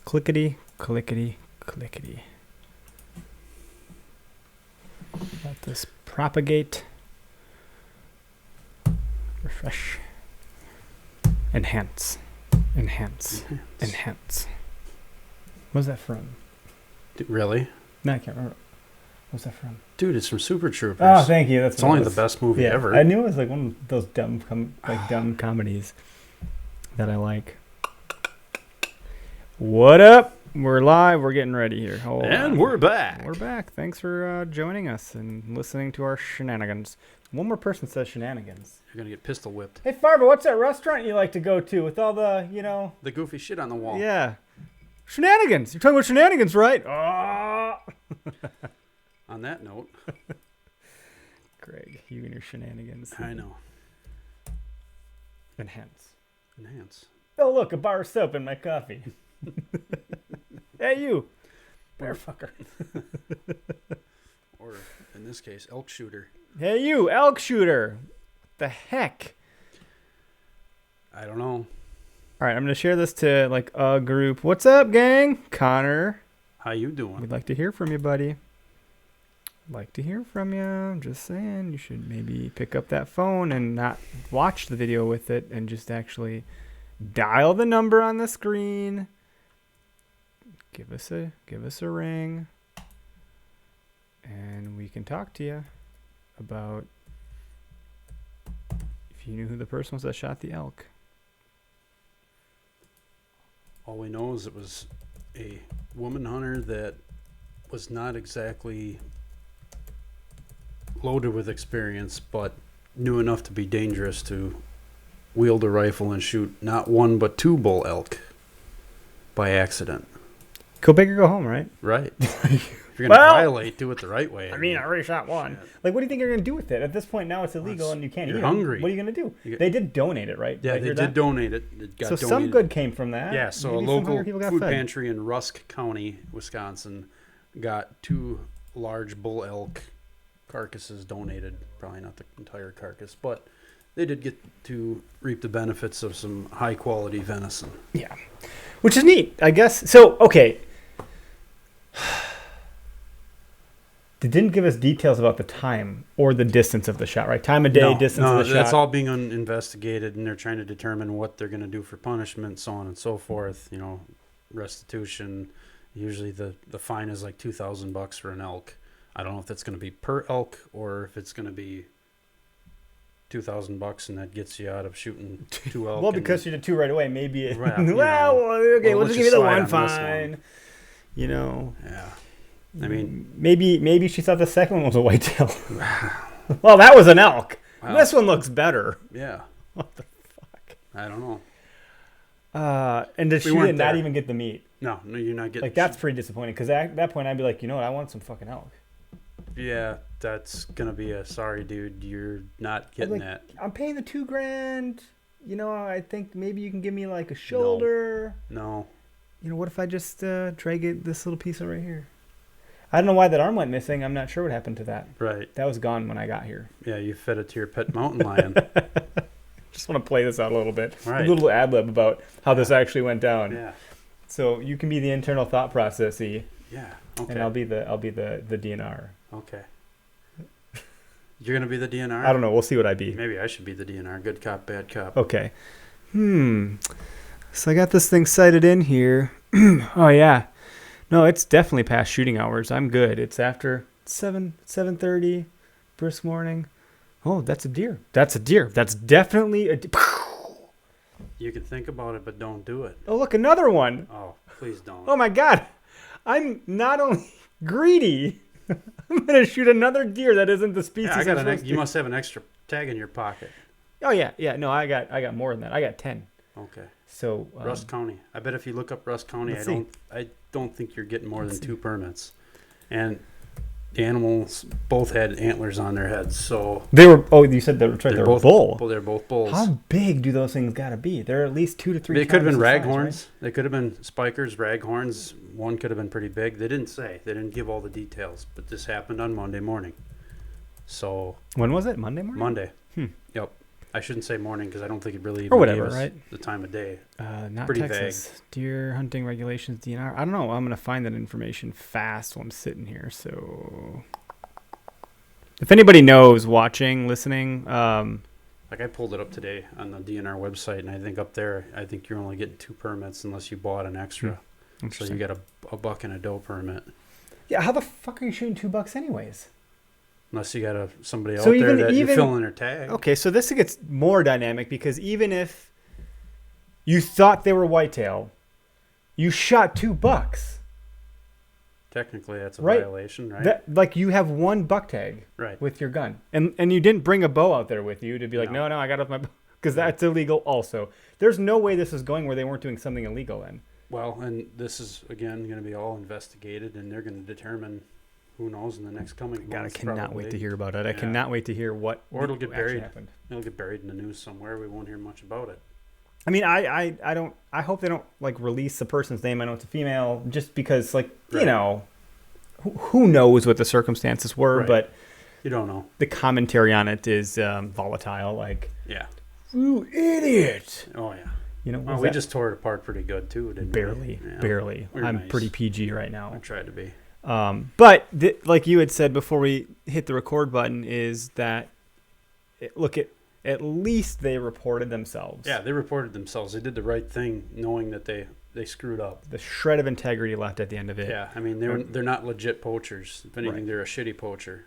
Clickety, clickety, clickety. Let this propagate. Refresh. Enhance. Enhance. Enhance. What's that from? Really? No, I can't remember. What's that from? Dude, it's from Super Troopers. Oh, thank you. That's it's only the best movie ever. I knew it was like one of those dumb comedies that I like. What up? We're live. We're getting ready here. We're back. We're back. Thanks for joining us and listening to our shenanigans. One more person says shenanigans. You're going to get pistol whipped. Hey, Farva, what's that restaurant you like to go to with all the, the goofy shit on the wall. Yeah. Shenanigans. You're talking about shenanigans, right? Oh. On that note. Greg, you and your shenanigans. I know. Enhance. Oh, look, a bar of soap in my coffee. Hey, you. Bear fucker. Or, in this case, elk shooter. Hey, you, elk shooter. The heck? I don't know. All right, I'm going to share this to, a group. What's up, gang? Connor. How you doing? We'd like to hear from you, buddy. Like to hear from you. I'm just saying you should maybe pick up that phone and not watch the video with it and just actually dial the number on the screen. Give us a ring, and we can talk to you about if you knew who the person was that shot the elk. All we know is it was a woman hunter that was not exactly loaded with experience, but knew enough to be dangerous to wield a rifle and shoot not one but two bull elk by accident. Go big or go home, right? Right. If you're going to violate, do it the right way. I already shot one. Shit. What do you think you're going to do with it? At this point now it's illegal and you can't eat it. You're hungry. What are you going to do? They did donate it, right? Yeah, they did donate it. It got donated. Some good came from that. Yeah, so maybe a local food fed. pantry in Rusk County, Wisconsin, got 2 large bull elk carcasses donated. Probably not the entire carcass, but they did get to reap the benefits of some high-quality venison. Yeah, which is neat, I guess. So, okay. They didn't give us details about the time or the distance of the shot, right? Time of day, distance of the shot. No, that's all being investigated, and they're trying to determine what they're going to do for punishment, so on and so forth. Restitution. Usually the fine is like $2,000 for an elk. I don't know if that's going to be per elk or if it's going to be $2,000 and that gets you out of shooting 2 elk. Well, because you did 2 right away, maybe. Right, we'll just give you the one fine. Yeah. Maybe she thought the second one was a whitetail. Well, that was an elk. Wow. This one looks better. Yeah. What the fuck? I don't know. And did she not even get the meat? No, you're not getting. That's pretty disappointing because at that point I'd be like, you know what, I want some fucking elk. Yeah, that's gonna be a sorry, dude. You're not getting that. I'm paying the $2,000. I think maybe you can give me a shoulder. No. What if I just drag this little piece of right here? I don't know why that arm went missing. I'm not sure what happened to that. Right. That was gone when I got here. Yeah, you fed it to your pet mountain lion. Just want to play this out a little bit. Right. A little ad-lib about how this actually went down. Yeah. So you can be the internal thought process-y. Yeah. Okay. And I'll be the DNR. Okay. You're gonna be the DNR? I don't know. We'll see what I be. Maybe I should be the DNR. Good cop, bad cop. Okay. So I got this thing sighted in here. Oh yeah. No, it's definitely past shooting hours. I'm good. It's after 7:30, brisk morning. Oh, that's a deer. That's definitely a deer. You can think about it, but don't do it. Oh, look, another one. Oh, please don't. Oh my God. I'm not only greedy, I'm going to shoot another deer that isn't the species. Yeah, you must have an extra tag in your pocket. Oh yeah. No, I got more than that. I got 10. Okay. So Rusk County. I bet if you look up Rusk County, I don't think you're getting more than 2 permits. And the animals both had antlers on their heads, so they were. Oh, you said they were both bull. They're both bulls. How big do those things got to be? They're at least 2 to 3. They could have been raghorns. Right? They could have been spikers, raghorns. One could have been pretty big. They didn't say. They didn't give all the details. But this happened on Monday morning. So when was it? Monday morning. Monday. Yep. I shouldn't say morning because I don't think it really Or even whatever, gave us right? the time of day. Not Pretty Texas. Deer hunting regulations, DNR. I don't know. I'm gonna find that information fast while I'm sitting here. So, if anybody knows, watching, listening, Like I pulled it up today on the DNR website, and I think up there, I think you're only getting 2 permits unless you bought an extra. So interesting. you got a buck and a doe permit, Yeah, how the fuck are you shooting $2 anyways? unless you got somebody So out there even- that you're even- filling their tag. Okay, so this gets more dynamic because even if you thought they were whitetail, you shot $2. Technically, that's a Right. violation, right? That like you have one buck tag Right. with your gun, and you didn't bring a bow out there with you to be like, No. no, I got off my, because that's illegal. Also, there's no way this is going where they weren't doing something illegal. Then Well, and this is again going to be all investigated, and they're going to determine. Who knows in the next coming God, I months? cannot wait to probably. hear about it. I Yeah. cannot wait to hear what Or it'll get actually buried. happened. It'll get buried in the news somewhere. We won't hear much about it. I mean, I don't. I hope they don't like release the person's name. I know it's a female, just because like you Right. know, who knows what the circumstances were, Right. but You don't know. the commentary on it is volatile. Like, Yeah. you idiot. Oh yeah. You know, Well, was we that- just tore it apart pretty good too, didn't barely, we? Yeah. barely. We're I'm nice. pretty PG right I now. tried to be. But like you had said before we hit the record button, is that at least they reported themselves. Yeah, they reported themselves. They did the right thing, knowing that they screwed up. The shred of integrity left at the end of it. Yeah, I mean they're not legit poachers. If anything, Right. they're a shitty poacher.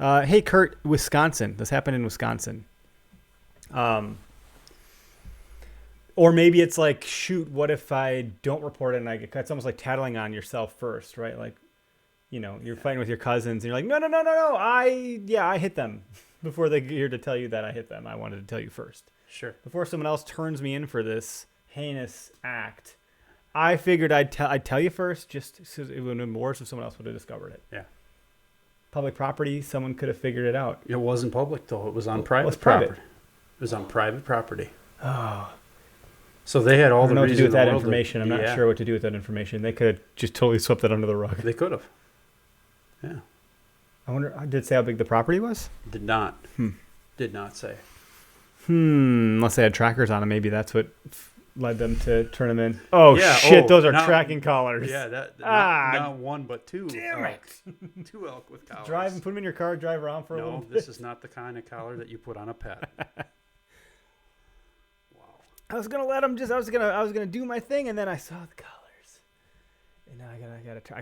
Hey, Kurt, Wisconsin. This happened in Wisconsin. Or maybe it's like, shoot, what if I don't report it and I get cut? It's almost like tattling on yourself first, right? Like, you know, you're fighting with your cousins and you're like, no, I hit them. Before they get here to tell you that I hit them, I wanted to tell you first. Sure. Before someone else turns me in for this heinous act, I figured I'd tell you first, just because it would have been worse if someone else would have discovered it. Yeah. Public property, someone could have figured it out. It wasn't public though. It was on Well, private it's private. property. It was on private property. Oh, So they had I all don't the know what to reason do with in the that world to- information. I'm not Yeah, sure what to do with that information. They could have just totally swept that under the rug. They could have. Yeah. I wonder, did it say how big the property was? Did not. Hmm. Did not say. Unless they had trackers on them, maybe that's what led them to turn them in. Oh, Yeah, shit, those are now- tracking collars. Yeah, that Ah, not one but two. damn elk. 2 elk with collars. Drive and put them in your car, drive around for a little No, bit. this is not the kind of collar that you put on a pet. Wow. I was gonna let them I was gonna do my thing, and then I saw the collars, and now I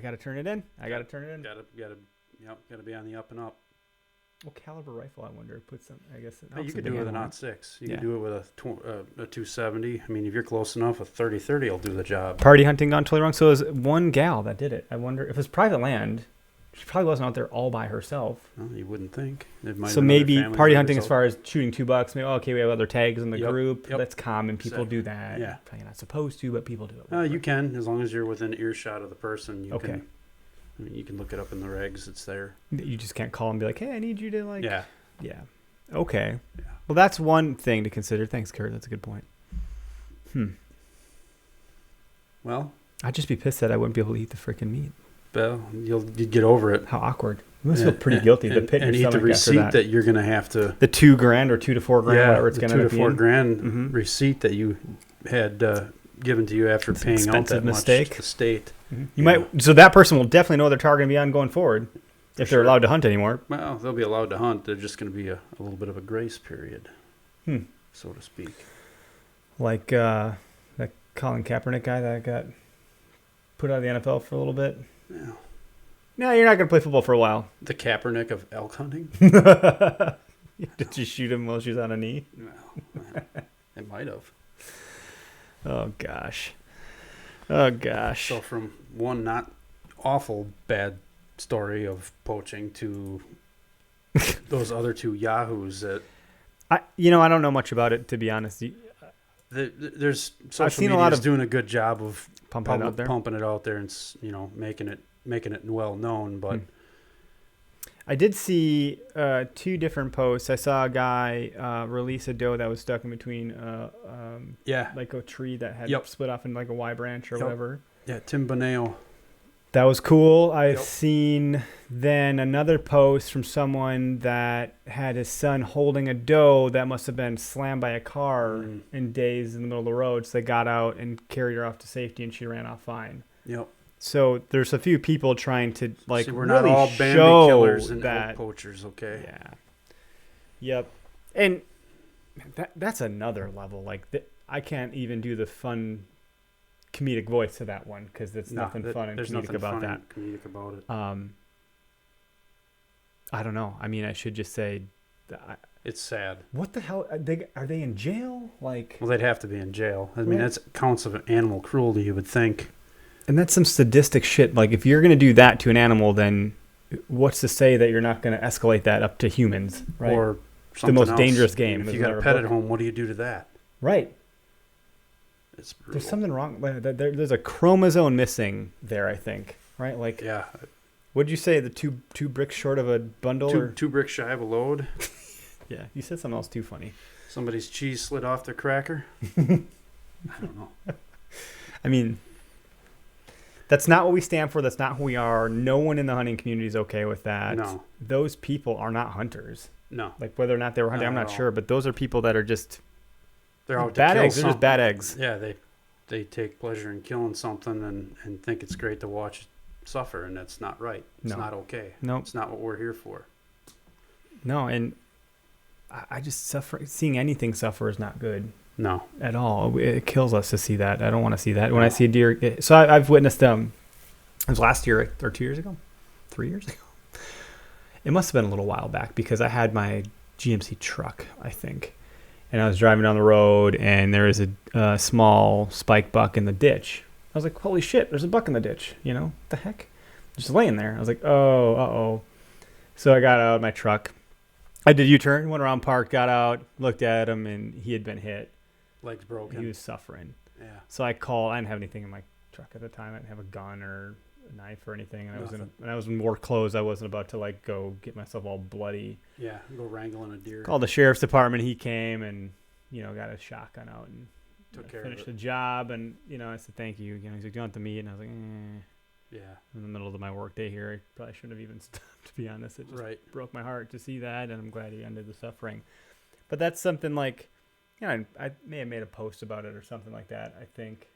gotta turn it in. I gotta turn it in. Gotta be on the up and up. What caliber rifle? I wonder. Put some. I guess Hey, you could do it with a not. .6. You Yeah. could do it with a 270. I mean, if you're close enough, a 30-30 will do the job. Party hunting gone totally wrong. So it was one gal that did it. I wonder if it's private land. She probably wasn't out there all by herself. Well, you wouldn't think. It might So have been other maybe family party members hunting, as out- far as shooting $2, maybe okay, we have other tags in the Yep, group. yep. That's common. People Exactly. do that. Yeah. Probably not supposed to, but people do it. You can, as long as you're within earshot of the person. You Okay. can. I mean, you can look it up in the regs. It's there. You just can't call and be like, hey, I need you to like. Yeah. Yeah. Okay. Yeah. Well, that's one thing to consider. Thanks, Kurt. That's a good point. Well, I'd just be pissed that I wouldn't be able to eat the freaking meat. Bill, you'd get over it. How awkward. You must Yeah, feel pretty and- guilty. The and, pit in and your eat the stomach after receipt that. that you're gonna have to. The $2,000 or $2 to $4 grand, whatever it's the gonna $2 end to up $4 being. grand Mhm. receipt that you had given to you after It's an paying out expensive that mistake. much to the state. You Yeah. might. So that person will definitely know their target and be on going forward, if they're sure. allowed to hunt anymore. Well, they'll be allowed to hunt. There's just going to be a little bit of a grace period, so to speak. Like that Colin Kaepernick guy that got put out of the NFL for a little bit. Yeah. No, you're not gonna play football for a while. The Kaepernick of elk hunting? Did you shoot him while she was on a knee? Well, it might have. Oh gosh. Oh gosh. So from one not awful bad story of poaching to those other two yahoos that I don't know much about it, to be honest. there's social seen a media lot is of doing a good job of Pumping it out there. pumping it out there and making it well known. But I did see 2 different posts. I saw a guy release a doe that was stuck in between yeah, like a tree that had Yep. split off in like a Y branch or Yep. whatever. Tim Boneo. That was cool. I've Yep. seen then another post from someone that had his son holding a doe that must have been slammed by a car and dazed in the middle of the road. So they got out and carried her off to safety, and she ran off fine. Yep. So there's a few people trying to like See, we're really not all Bambi show killers and that elk poachers, okay? Yeah. Yep. And that's another level. Like I can't even do the fun comedic voice to that one because there's nothing fun and comedic about that. Comedic about it. I don't know. I mean, I should just say, it's sad. What the hell are they in jail? Like, well, they'd have to be in jail. I mean, that's counts of animal cruelty, you would think. And that's some sadistic shit. Like, if you're gonna do that to an animal, then what's to say that you're not gonna escalate that up to humans, right? Or the most else. dangerous game. If you got a pet at home, what do you do to that? Right. It's brutal. There's something wrong. There's a chromosome missing there, I think. Right? Like, yeah. What'd you say? The two bricks short of a bundle? Two bricks shy of a load. Yeah, you said something else too funny. Somebody's cheese slid off their cracker. I don't know. I mean, that's not what we stand for. That's not who we are. No one in the hunting community is okay with that. No. Those people are not hunters. No. Like, whether or not they were hunting, I'm not sure. But those are people that are just... They're out bad to kill eggs. They're just bad eggs. Yeah, they take pleasure in killing something and think it's great to watch it suffer, and that's not right. It's not okay. No. It's not what we're here for. No, and I just seeing anything suffer is not good. No. At all. It kills us to see that. I don't want to see that. When I see a deer... So I've witnessed... it was last year or 2 years ago? 3 years ago? It must have been a little while back because I had my GMC truck, I think. And I was driving down the road, and there was a small spike buck in the ditch. I was like, holy shit, there's a buck in the ditch. You know, what the heck? Just laying there. I was like, oh, uh-oh. So I got out of my truck. I did U-turn, went around, parked, got out, looked at him, and he had been hit. Legs broken. He was suffering. Yeah. So I called. I didn't have anything in my truck at the time. I didn't have a gun or a knife or anything. And I was in more clothes. I wasn't about to like go get myself all bloody. Yeah, go wrangling a deer. Called the sheriff's department. He came and got a shotgun out and took care finished of it. the job. And I said thank you. He's like, "Do you want the meat?" And I was like, "Eh." Yeah. In the middle of my work day here, I probably shouldn't have even stopped. To be honest, it just broke my heart to see that, and I'm glad he ended the suffering. But that's something like, I may have made a post about it or something like that. I think.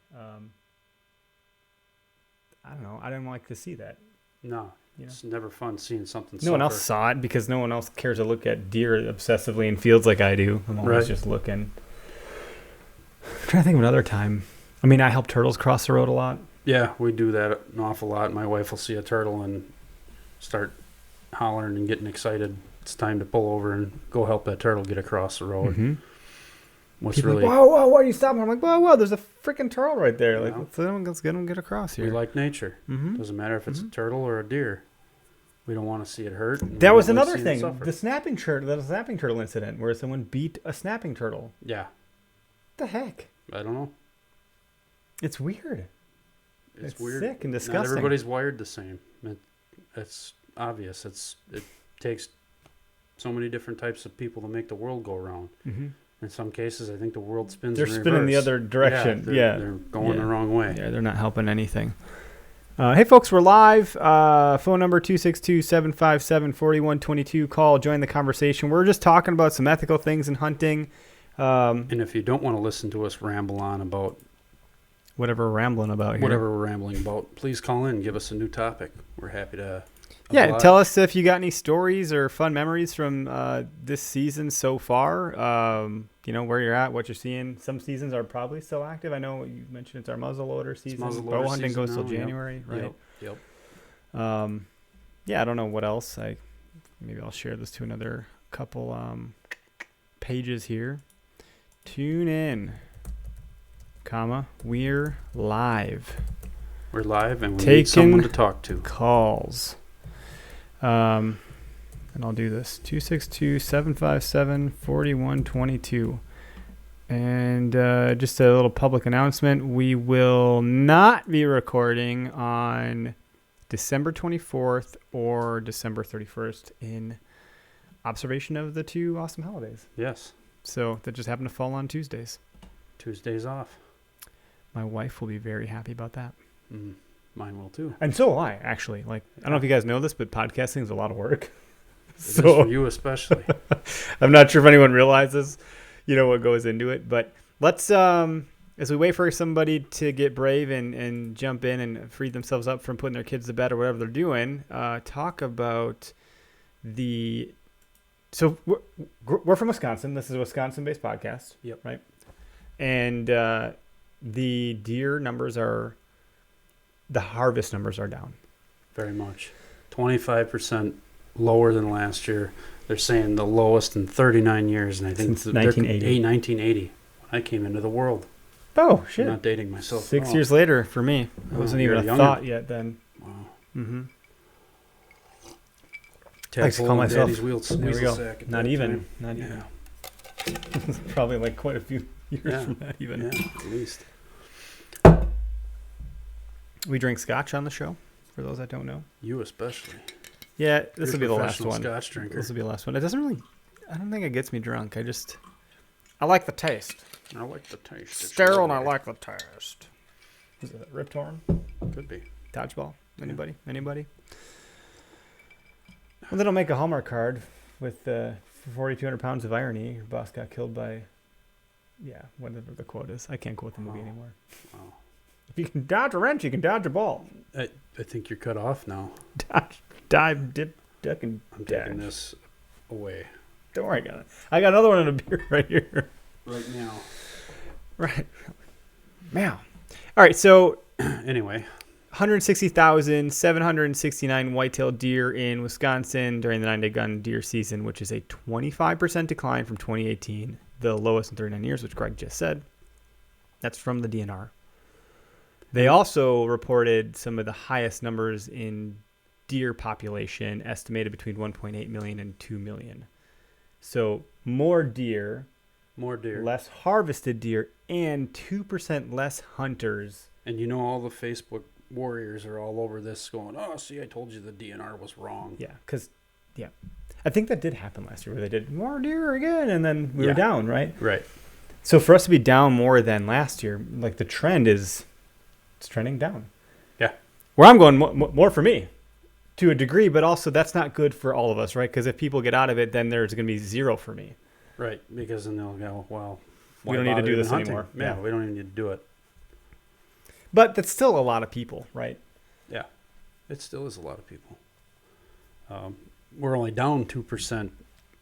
I don't know. I didn't like to see that. No, it's never fun seeing something. No one else saw it because no one else cares to look at deer obsessively in fields like I do. I'm always just looking. I'm trying to think of another time. I mean, I help turtles cross the road a lot. Yeah, we do that an awful lot. My wife will see a turtle and start hollering and getting excited. It's time to pull over and go help that turtle get across the road. Mm-hmm. People like, whoa, why are you stopping? I'm like, whoa, there's a freaking turtle right there. Like, let's get him get across here. We like nature. Mm-hmm. Doesn't matter if it's a turtle or a deer. We don't want to see it hurt. That was another thing. The snapping turtle incident where someone beat a snapping turtle. Yeah. What the heck? I don't know. It's weird. It's weird. Sick and disgusting. Not everybody's wired the same. It's obvious. It takes so many different types of people to make the world go around. Mm-hmm. In some cases, I think the world spins. They're spinning the other direction. They're going the wrong way. Yeah, they're not helping anything. Hey, folks, we're live. Phone number 262-757-4122. Call, join the conversation. We're just talking about some ethical things in hunting. And if you don't want to listen to us ramble on about whatever we're rambling about here. Whatever we're rambling about, please call in and give us a new topic. We're happy to... Yeah, tell us if you got any stories or fun memories from this season so far. Where you're at, what you're seeing. Some seasons are probably still active. I know you mentioned it's our muzzleloader season. Bow hunting goes till January, right? Yep. I don't know what else. Maybe I'll share this to another couple pages here. Tune in, we're live. We're live, and we need someone to talk to. Calls. And I'll do this 262-757-4122. And just a little public announcement, we will not be recording on December 24th or December 31st in observation of the two awesome holidays. Yes. So that just happened to fall on Tuesdays. Tuesdays off. My wife will be very happy about that. Mine will too. And so will I, actually. Like, I don't know if you guys know this, but podcasting is a lot of work. It is for you especially. I'm not sure if anyone realizes, what goes into it. But let's, as we wait for somebody to get brave and jump in and free themselves up from putting their kids to bed or whatever they're doing, talk about the... So we're from Wisconsin. This is a Wisconsin-based podcast. Yep. Right? And the deer numbers are... The harvest numbers are down. Very much. 25% lower than last year. They're saying the lowest in 39 years. And I think Since 1980. 1980. When I came into the world. Oh, shit. I'm not dating myself. 6 years later for me. It wasn't even a thought yet then. Wow. Mm-hmm. I like to call myself. There we go. Not even. Not Yeah. even. Probably like quite a few years from that even. Yeah, at least. We drink scotch on the show, for those that don't know. You especially. Yeah, this You're will a be the last professional one. Scotch drinker. This will be the last one. It doesn't really... I don't think it gets me drunk. I like the taste. I like the taste. Sterile and I like the taste. Is it Rip Torn? Could be. Dodgeball? Anybody? Anybody? Well, they don't make a Hallmark card with 4,200 pounds of irony. Your boss got killed by... Yeah, whatever the quote is. I can't quote the movie anymore. Wow. If you can dodge a wrench, you can dodge a ball. I think you're cut off now. Dodge, dive, dip, duck, and I'm dash. taking this away. Don't worry, I got another one in a beer right here. Right now. Right. Meow. All right, so Anyway. 160,769 white-tailed deer in Wisconsin during the 9-day gun deer season, which is a 25% decline from 2018, the lowest in 39 years, which Greg just said. That's from the DNR. They also reported some of the highest numbers in deer population, estimated between 1.8 million and 2 million. So more deer, less harvested deer, and 2% less hunters. And all the Facebook warriors are all over this going, oh, see, I told you the DNR was wrong. Yeah, because, I think that did happen last year where they did more deer again, and then we were down, right? Right. So for us to be down more than last year, like the trend is... It's trending down. Yeah. Where I'm going more for me to a degree, but also that's not good for all of us, right? Because if people get out of it, then there's going to be zero for me. Right. Because then they'll go, well, we don't need to do this hunting anymore. Yeah, we don't even need to do it. But that's still a lot of people, right? Yeah. It still is a lot of people. We're only down 2%.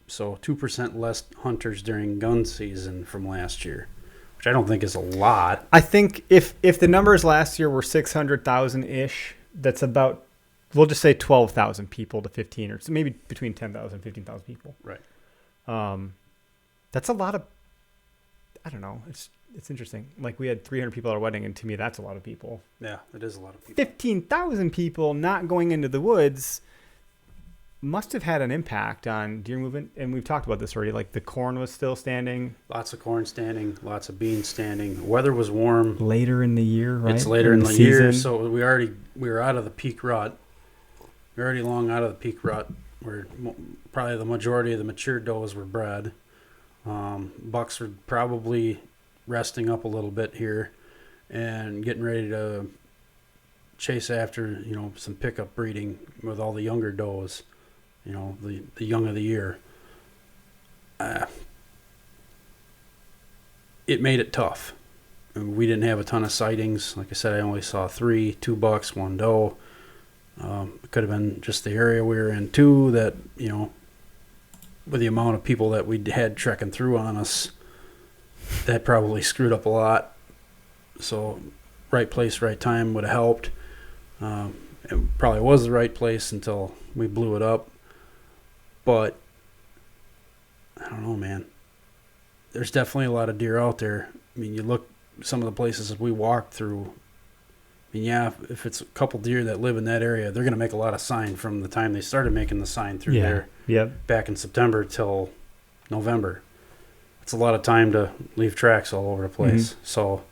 So 2% less hunters during gun season from last year. Which I don't think is a lot. I think if the numbers last year were 600,000-ish, that's about, we'll just say 12,000 people to 15, or so maybe between 10,000 and 15,000 people. Right. That's a lot of, I don't know, it's interesting. Like we had 300 people at our wedding, and to me that's a lot of people. Yeah, it is a lot of people. 15,000 people not going into the woods must have had an impact on deer movement, and we've talked about this already. Like the corn was still standing. Lots of corn standing, lots of beans standing. Weather was warm. Later in the year, right? It's later in the year, so we were out of the peak rut. We're already long out of the peak rut, where probably the majority of the mature does were bred. Bucks were probably resting up a little bit here, and getting ready to chase after some pickup breeding with all the younger does. The young of the year. It made it tough. We didn't have a ton of sightings. Like I said, I only saw 2 bucks, 1 doe. It could have been just the area we were in too, that, with the amount of people that we had trekking through on us, that probably screwed up a lot. So right place, right time would have helped. It probably was the right place until we blew it up. But I don't know, man. There's definitely a lot of deer out there. I mean, you look some of the places that we walked through. I mean, yeah, if it's a couple deer that live in that area, they're going to make a lot of sign from the time they started making the sign through there. Yep. Back in September till November. It's a lot of time to leave tracks all over the place. Mm-hmm. So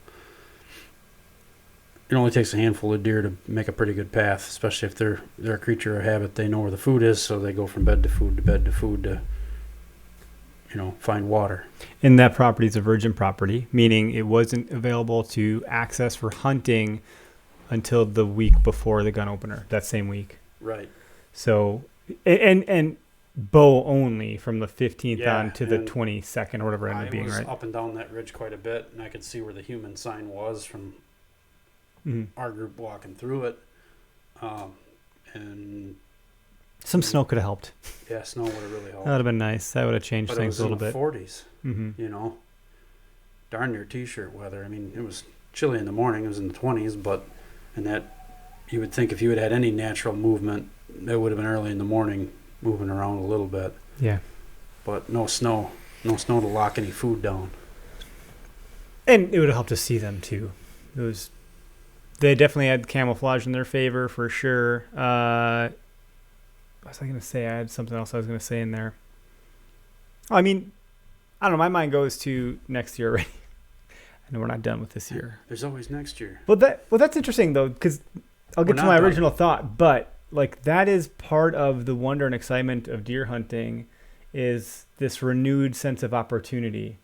it only takes a handful of deer to make a pretty good path, especially if they're a creature of habit. They know where the food is, so they go from bed to food to bed to food to, find water. And that property is a virgin property, meaning it wasn't available to access for hunting until the week before the gun opener, that same week. Right. So, and bow only from the 15th Yeah, on to the and 22nd or whatever it ended I up being, was right? up and down that ridge quite a bit, and I could see where the human sign was from Mhm. our group walking through it. And Some snow could have helped. yeah, snow would have really That helped. would have been nice. That would have changed But it things was a in little the bit. 40s, Hmm. you know. Darn near t-shirt weather. I mean, it was chilly in the morning. It was in the 20s, but and that you would think if you had had any natural movement, it would have been early in the morning, moving around a little bit. Yeah. But no snow to lock any food down. And it would have helped to see them too. They definitely had camouflage in their favor for sure. What was I going to say? I had something else I was going to say in there. I mean, I don't know. My mind goes to next year already. I know we're not done with this year. There's always next year. Well, that's interesting though, because I'll get We're to not my done. original thought, but like that is part of the wonder and excitement of deer hunting, is this renewed sense of opportunity.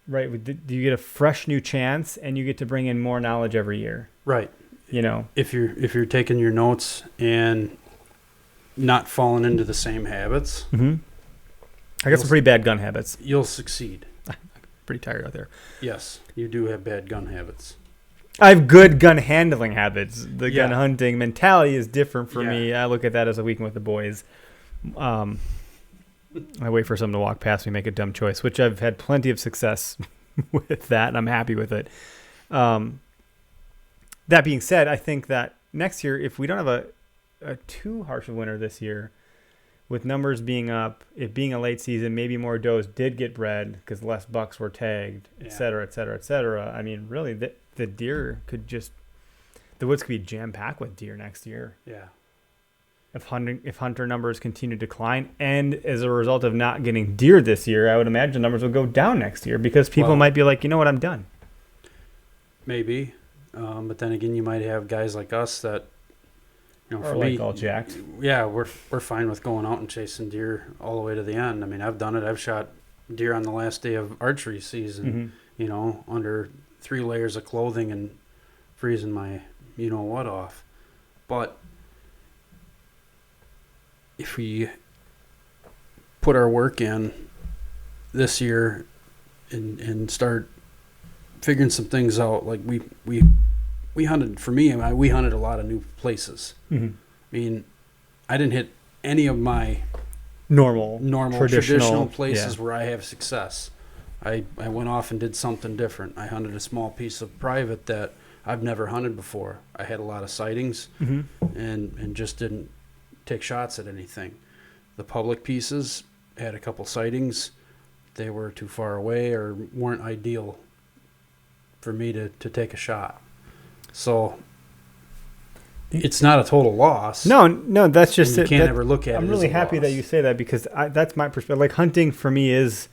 Right? You get a fresh new chance, and you get to bring in more knowledge every year. Right. You know. If you're taking your notes and not falling into the same habits, Mm-hmm. I got some pretty bad gun habits. you'll succeed. Pretty tired out there. Yes, you do have bad gun habits. I have good gun handling habits. The gun Yeah. hunting mentality is different for Yeah. me. I look at that as a weekend with the boys. I wait for someone to walk past me, make a dumb choice, which I've had plenty of success with that, and I'm happy with it. That being said, I think that next year, if we don't have a too harsh of winter this year, with numbers being up, it being a late season, maybe more does did get bred because less bucks were tagged, et cetera, et cetera, et cetera. I mean, really, the deer could just, the woods could be jam-packed with deer next year. Yeah. If hunter numbers continue to decline, and as a result of not getting deer this year, I would imagine numbers will go down next year because people Well- might be like, you know what, I'm done. Maybe. But then again, you might have guys like us that, you know, Or for like me, all jacked. yeah, we're fine with going out and chasing deer all the way to the end. I mean, I've done it. I've shot deer on the last day of archery season, Mm-hmm. you know, under 3 layers of clothing and freezing my you know what off. But if we put our work in this year and start figuring some things out, like we hunted, for me, we hunted a lot of new places. Mm-hmm. I mean, I didn't hit any of my Normal traditional places yeah. where I have success. I went off and did something different. I hunted a small piece of private that I've never hunted before. I had a lot of sightings Mm-hmm. and just didn't take shots at anything. The public pieces had a couple sightings. They were too far away or weren't ideal for me to take a shot. So it's not a total loss. No, that's just You it. can't That- ever look at it I'm as really a happy that loss. you say that because that's my perspective. Like hunting for me is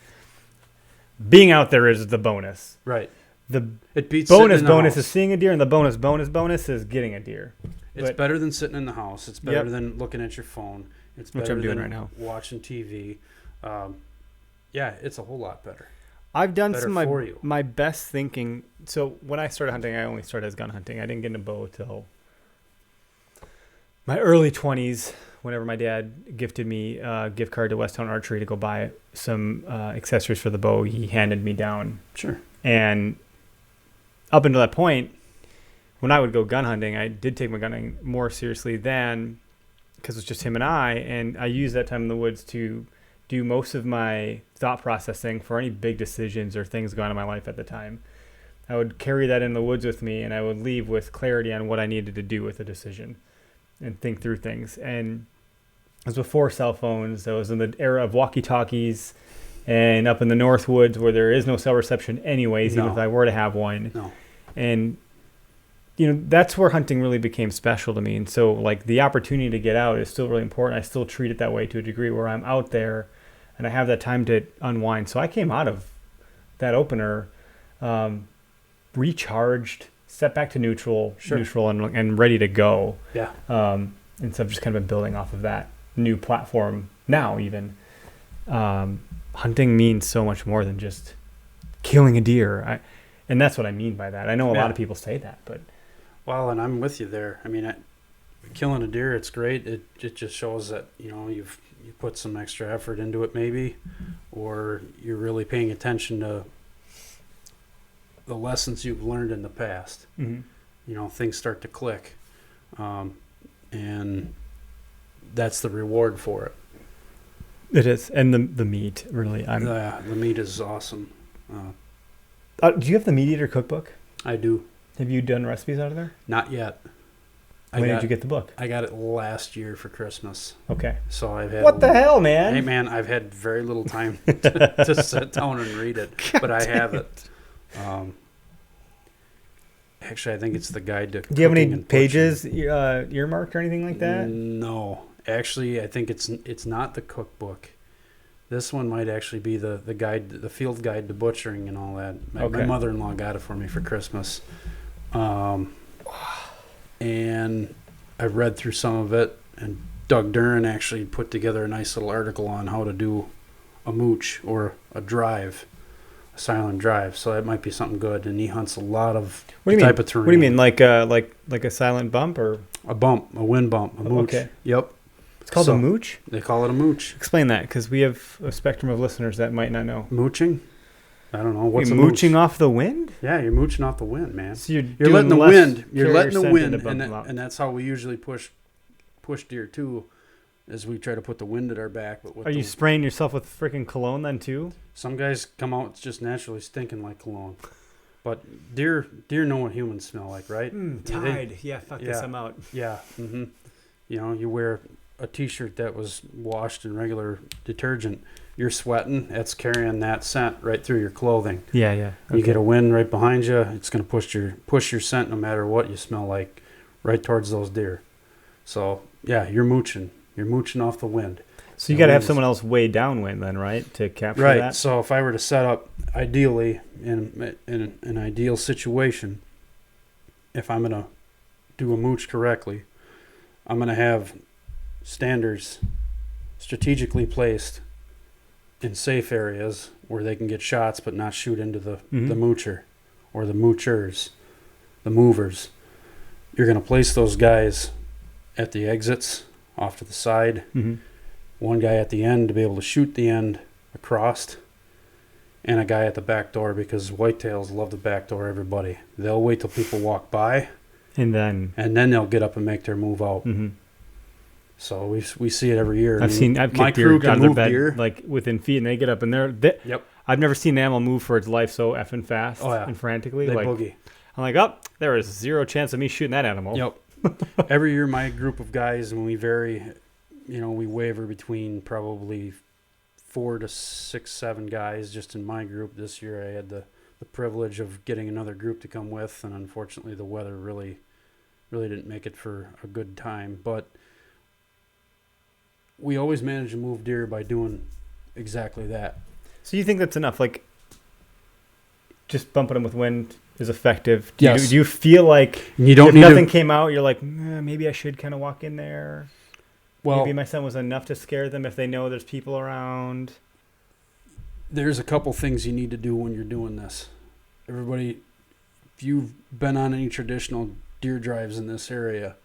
being out there is the bonus. Right. The It beats bonus sitting in the bonus house. is seeing a deer, and the bonus is getting a deer. It's But- better than sitting in the house. It's better Yep. than looking at your phone. It's Which better I'm doing than right now. watching TV. Yeah, it's a whole lot better. I've done Better some of for my, you. my best thinking. So when I started hunting, I only started as gun hunting. I didn't get into bow till my early 20s, whenever my dad gifted me a gift card to West Town Archery to go buy some accessories for the bow. He handed me down. Sure. And up until that point, when I would go gun hunting, I did take my gunning more seriously then because it was just him and I. And I used that time in the woods to do most of my thought processing for any big decisions or things going on in my life at the time. I would carry that in the woods with me, and I would leave with clarity on what I needed to do with the decision and think through things. And it was before cell phones. It was in the era of walkie-talkies and up in the North Woods where there is no cell reception anyways, even No. if I were to have one. No. And, you know, that's where hunting really became special to me. And so, like, the opportunity to get out is still really important. I still treat it that way to a degree where I'm out there and I have that time to unwind. So I came out of that opener recharged, set back to neutral and ready to go. Yeah. And so I've just kind of been building off of that new platform now even. Hunting means so much more than just killing a deer. And that's what I mean by that. I know a lot Yeah. of people say that, but Well, and I'm with you there. I mean, killing a deer, it's great. It just shows that you put some extra effort into it, maybe, or you're really paying attention to the lessons you've learned in the past. Mm-hmm. Things start to click, and that's the reward for it. It is, and the meat really. The meat is awesome. Do you have the Meat Eater cookbook? I do. Have you done recipes out of there? Not yet. When did you get the book? I got it last year for Christmas. Okay. So I've had. What the hell, man? Hey, man, I've had very little time to sit down and read it, but I have it. Actually, I think it's the guide to. Do you have any pages earmarked or anything like that? No, actually, I think it's not the cookbook. This one might actually be the guide, the field guide to butchering and all that. My mother-in-law got it for me for Christmas, and I read through some of it. And Doug Duran actually put together a nice little article on how to do a mooch or a drive. Silent drive, so that might be something good. And he hunts a lot of type of terrain. What do you mean, like a silent bump or a wind bump, a mooch? Okay. Yep. It's called a mooch. They call it a mooch. Explain that, because we have a spectrum of listeners that might not know. Mooching? I don't know. What's you're mooching off the wind? Yeah, you're mooching off the wind, man. So you're letting the wind. You're letting the wind, and and that's how we usually push deer too. As we try to put the wind at our back. But are you spraying yourself with freaking cologne then too? Some guys come out just naturally stinking like cologne. But deer know what humans smell like, right? Tide. This, I'm out. Yeah. Mm-hmm. You wear a T-shirt that was washed in regular detergent. You're sweating. That's carrying that scent right through your clothing. Yeah. Okay. You get a wind right behind you. It's going to push your scent no matter what you smell like right towards those deer. So, yeah, you're mooching. You're mooching off the wind. So you got to have someone else way downwind then, right, to capture that? Right. So if I were to set up, ideally, in an ideal situation, if I'm going to do a mooch correctly, I'm going to have standers strategically placed in safe areas where they can get shots but not shoot into the moocher or the moochers, the movers. You're going to place those guys at the exits, off to the side. One guy at the end to be able to shoot the end across, and a guy at the back door, because whitetails love the back door, everybody. They'll wait till people walk by, and then they'll get up and make their move out. So we see it every year. I've kicked deer out of their bed like within feet, and they get up and Yep. I've never seen an animal move for its life so effing fast and frantically. They boogie. I'm like, there is zero chance of me shooting that animal. Yep. Every year, my group of guys, and we vary, we waver between probably 4 to 6, 7 guys just in my group. This year I had the privilege of getting another group to come with, and unfortunately the weather really didn't make it for a good time. But we always manage to move deer by doing exactly that. So you think that's enough? Like, just bumping them with wind is effective? Yes. Do you feel like you don't if nothing came out, you're like, maybe I should kind of walk in there? Well, maybe my scent was enough to scare them if they know there's people around? There's a couple things you need to do when you're doing this. Everybody, if you've been on any traditional deer drives in this area,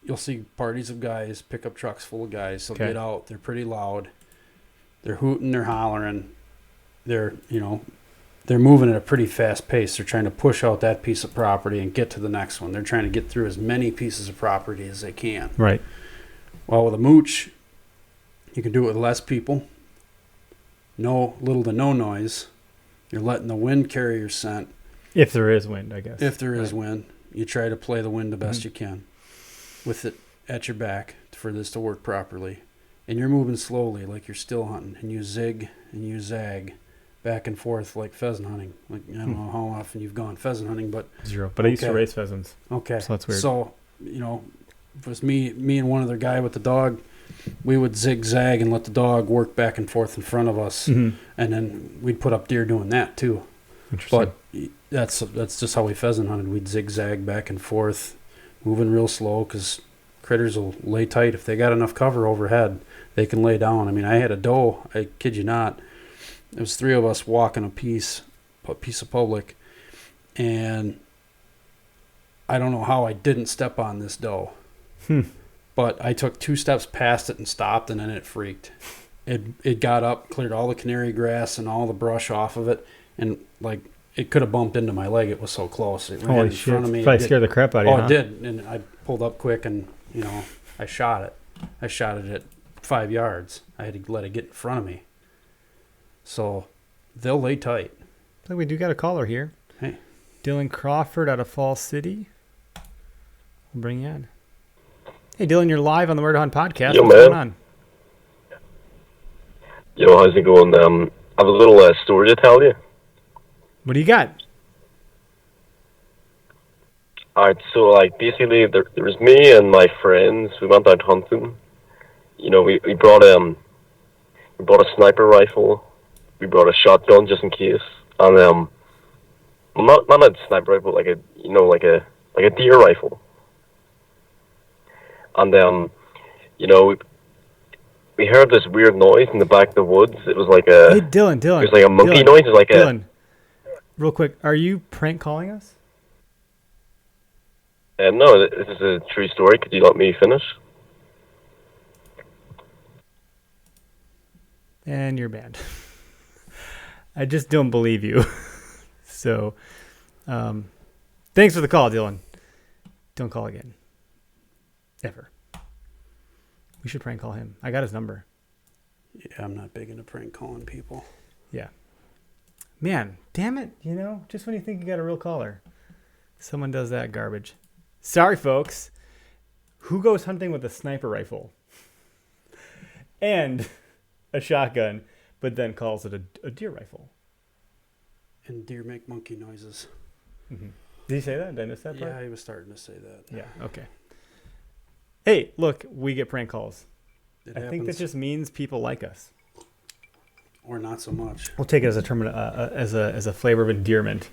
you'll see parties of guys, pickup trucks full of guys. They'll get out. They're pretty loud. They're hooting. They're hollering. They're moving at a pretty fast pace. They're trying to push out that piece of property and get to the next one. They're trying to get through as many pieces of property as they can. Right. Well, with a mooch, you can do it with less people. Little to no noise. You're letting the wind carry your scent. If there is wind, I guess. If there is wind, you try to play the wind the best you can with it at your back for this to work properly. And you're moving slowly like you're still hunting, and you zig and you zag back and forth like pheasant hunting. Like, I don't know how often you've gone pheasant hunting, but 0. But I used to raise pheasants. Okay. So that's weird. So, if it was me and one other guy with the dog, we would zigzag and let the dog work back and forth in front of us. And then we'd put up deer doing that too. Interesting. But that's just how we pheasant hunted. We'd zigzag back and forth, moving real slow, because critters will lay tight. If they got enough cover overhead, they can lay down. I mean, I had a doe, I kid you not. It was 3 of us walking a piece of public, and I don't know how I didn't step on this doe. Hmm. But I took 2 steps past it and stopped, and then it freaked. It got up, cleared all the canary grass and all the brush off of it, and like it could have bumped into my leg. It was so close. It ran Holy in shit! front of me. Probably scared the crap out of you. Oh, it did. And I pulled up quick, and I shot it. I shot it at 5 yards. I had to let it get in front of me. So they'll lay tight. So we do got a caller here. Hey. Dylan Crawford out of Fall City. We'll bring you in. Hey, Dylan, you're live on the Murder Hunt podcast. Yo, What's man. going on? Yo, how's it going? I have a little story to tell you. What do you got? Alright, so like basically there was me and my friends. We went out hunting. We brought a sniper rifle. We brought a shotgun just in case, and not a sniper rifle, like a deer rifle. And we heard this weird noise in the back of the woods. It was like Hey, Dylan. it was like a monkey noise. It was like Dylan, real quick, are you prank calling us? no, this is a true story. Could you let me finish? And you're banned. I just don't believe you. So, thanks for the call, Dylan. Don't call again. Ever. We should prank call him. I got his number. Yeah, I'm not big into prank calling people. Yeah. Man, damn it. Just when you think you got a real caller, someone does that garbage. Sorry, folks. Who goes hunting with a sniper rifle and a shotgun, but then calls it a deer rifle? And deer make monkey noises. Mm-hmm. Did he say that? Did I miss that part? Yeah, he was starting to say that. Yeah, okay. Hey, look, we get prank calls. It I think that happens. just means people like us. Or not so much. We'll take it as a term, as a flavor of endearment.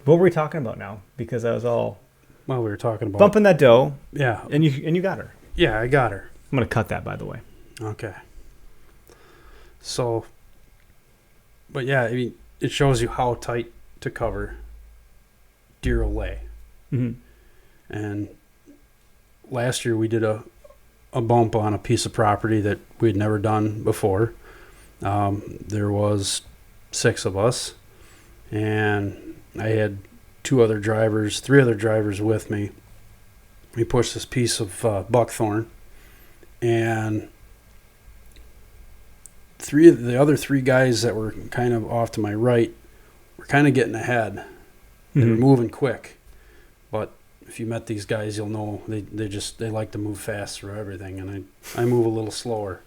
What were we talking about now? Because I was all Well, we were talking about bumping that dough, Yeah, and you got her. yeah, I got her. I'm gonna cut that, by the way. Okay. So, but yeah, I mean, it shows you how tight to cover deer will lay. Mm-hmm. And last year we did a bump on a piece of property that we'd never done before. There was 6 of us, and I had 3 other drivers with me. We pushed this piece of buckthorn, and the other 3 guys that were kind of off to my right were kind of getting ahead. They were moving quick, but if you met these guys, you'll know they like to move fast through everything, and I move a little slower,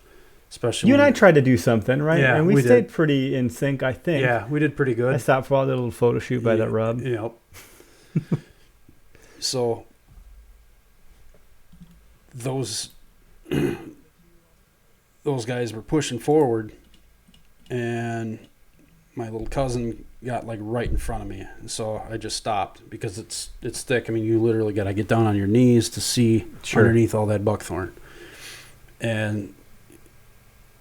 especially. You and I tried to do something, right? Yeah, and we we stayed did. pretty in sync, I think. Yeah, we did pretty good. I stopped for a little photo shoot by that rub. Yep. So those guys were pushing forward, and my little cousin got like right in front of me, so I just stopped because it's thick. I mean, you literally got to get down on your knees to see underneath all that buckthorn. And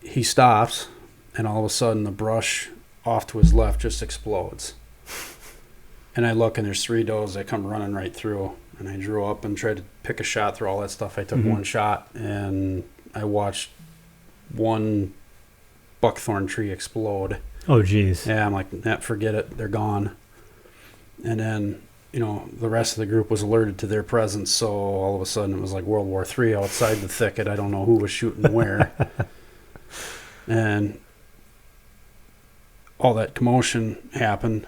he stops, and all of a sudden the brush off to his left just explodes. And I look, and there's 3 does that come running right through. And I drew up and tried to pick a shot through all that stuff. I took one shot, and I watched one buckthorn tree explode. Oh, geez. Yeah, I'm like, nah, forget it. They're gone. And then, the rest of the group was alerted to their presence. So all of a sudden it was like World War III outside the thicket. I don't know who was shooting where. And all that commotion happened.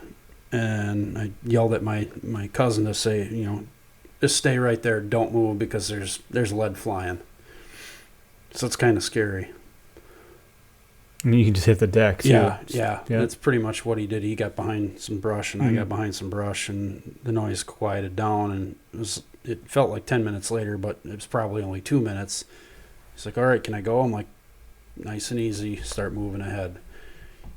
And I yelled at my cousin to say, just stay right there. Don't move because there's lead flying. So it's kind of scary. And you can just hit the deck. So Yeah. That's pretty much what he did. He got behind some brush, and I got behind some brush, and the noise quieted down. And it felt like 10 minutes later, but it was probably only 2 minutes. He's like, "All right, can I go?" I'm like, "Nice and easy. Start moving ahead."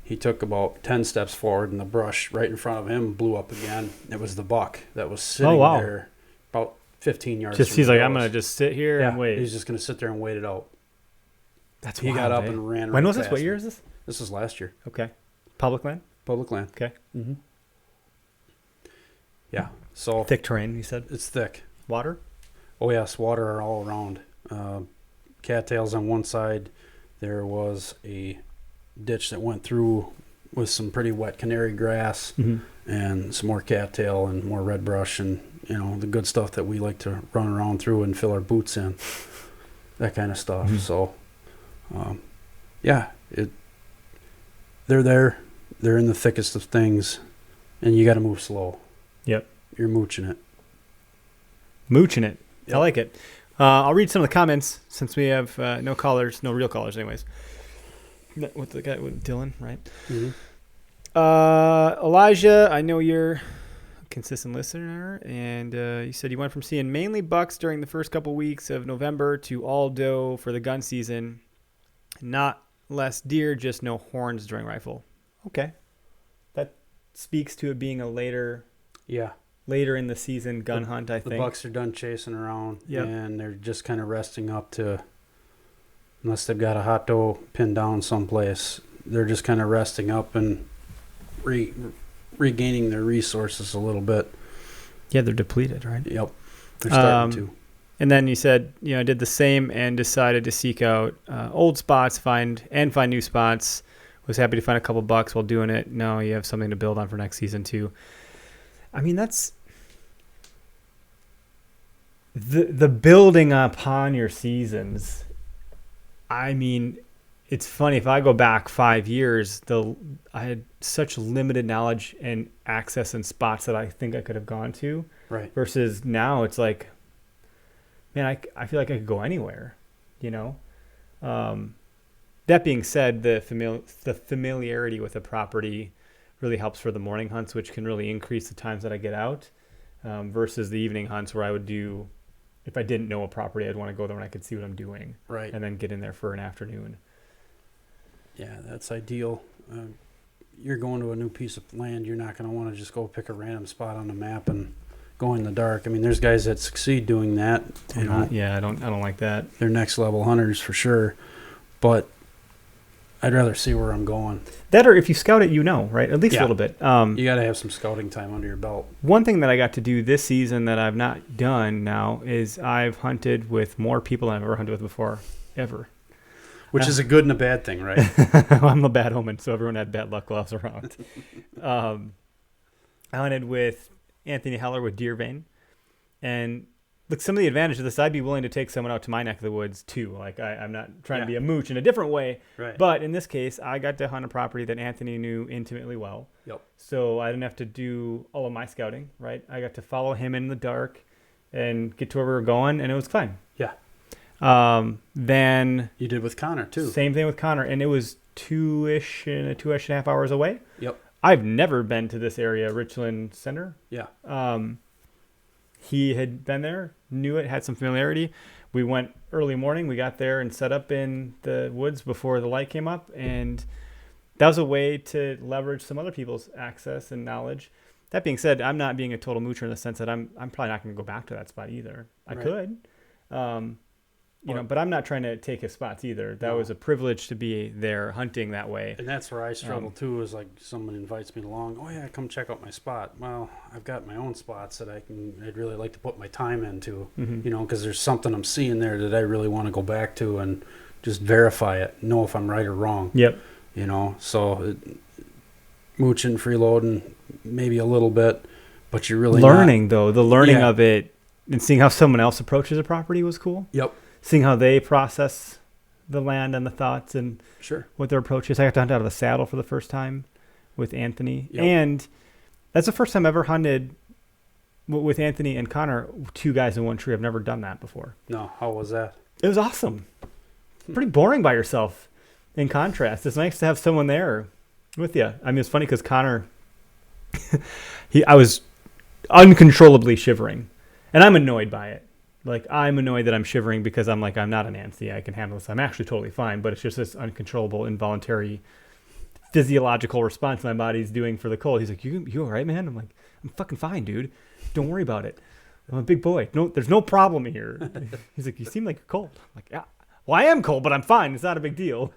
He took about 10 steps forward, and the brush right in front of him blew up again. It was the buck that was sitting there about 15 yards. He's like, I'm going to just sit here and wait. He's just going to sit there and wait it out. He wild, got up eh? and ran. When right was this? past What year me. is this? This was last year. Okay. Public land? Public land. Okay. Mm-hmm. Yeah. So Thick terrain, you said. it's thick. Water? Oh yes, water all around. Cattails on one side. There was a ditch that went through with some pretty wet canary grass Mm-hmm. and some more cattail and more red brush and the good stuff that we like to run around through and fill our boots in. That kind of stuff. Mhm. So, yeah, they're there. They're in the thickest of things, and you got to move slow. Yep. You're mooching it. Mooching it. I Yep. like it. I'll read some of the comments since we have no callers, no real callers, anyways. With the guy with Dylan, right? Mm-hmm. Elijah, I know you're a consistent listener, and you said you went from seeing mainly bucks during the first couple weeks of November to all doe for the gun season. Not less deer, just no horns during rifle. Okay, that speaks to it being a later Yeah. in the season gun hunt. I The think. bucks are done chasing around, Yep. and they're just kind of resting up to, unless they've got a hot doe pinned down someplace, they're just kind of resting up and regaining their resources a little bit. Yeah, they're depleted, right? Yep, they're starting to. And then you said, did the same and decided to seek out old spots, find new spots. Was happy to find a couple bucks while doing it. Now you have something to build on for next season too. I mean, that's the building upon your seasons. I mean, it's funny, if I go back 5 years, I had such limited knowledge and access and spots that I think I could have gone to. Right. Versus now, it's like, man, I feel like I could go anywhere, That being said, the familiarity with a property really helps for the morning hunts, which can really increase the times that I get out, versus the evening hunts where I would do, if I didn't know a property, I'd want to go there when I could see what I'm doing, Right. and then get in there for an afternoon. Yeah, that's ideal. You're going to a new piece of land. You're not going to want to just go pick a random spot on the map and go in the dark. I mean, there's guys that succeed doing that. Yeah, I don't like that. They're next level hunters for sure. But I'd rather see where I'm going. That, or if you scout it, right? At least Yeah. a little bit. You got to have some scouting time under your belt. One thing that I got to do this season that I've not done now is I've hunted with more people than I've ever hunted with before, ever. Which is a good and a bad thing, right? I'm a bad omen, so everyone had bad luck while I was around. I hunted with Anthony Heller with Deer Vein, and look, some of the advantage of this, I'd be willing to take someone out to my neck of the woods too. Like I'm not trying to be a mooch in a different way, Right. but in this case, I got to hunt a property that Anthony knew intimately well. Yep. So I didn't have to do all of my scouting, right? I got to follow him in the dark and get to where we were going, and it was fine. Yeah. Then You did with Connor, too. same thing with Connor, and it was two-ish and a half hours away. Yep. I've never been to this area, Richland Center. Yeah. He had been there, knew it, had some familiarity. We went early morning. We got there and set up in the woods before the light came up, and that was a way to leverage some other people's access and knowledge. That being said, I'm not being a total moocher in the sense that I'm probably not going to go back to that spot either. I Right. could, but I'm not trying to take his spots either. That No. was a privilege to be there hunting that way. And that's where I struggle, too, is like someone invites me along. Oh, yeah, come check out my spot. Well, I've got my own spots that I'd really like to put my time into, because there's something I'm seeing there that I really want to go back to and just verify it, know if I'm right or wrong. Yep. So mooching, freeloading, maybe a little bit, but you're really Learning, though, the learning Yeah. of it and seeing how someone else approaches a property was cool. Yep. Seeing how they process the land and the thoughts and Sure. what their approach is. I got to hunt out of the saddle for the first time with Anthony. Yep. And that's the first time I ever hunted with Anthony and Connor, two guys in one tree. I've never done that before. No, how was that? It was awesome. Pretty boring by yourself in contrast. It's nice to have someone there with you. I mean, it's funny because Connor, I was uncontrollably shivering, and I'm annoyed by it. Like, I'm annoyed that I'm shivering because I'm like, I'm not an Nancy. I can handle this. I'm actually totally fine, but it's just this uncontrollable, involuntary, physiological response my body's doing for the cold. He's like, you all right, man? I'm like, I'm fucking fine, dude. Don't worry about it. I'm a big boy. No, there's no problem here. He's like, you seem like you're cold. I'm like, yeah, Well, I am cold, but I'm fine. It's not a big deal.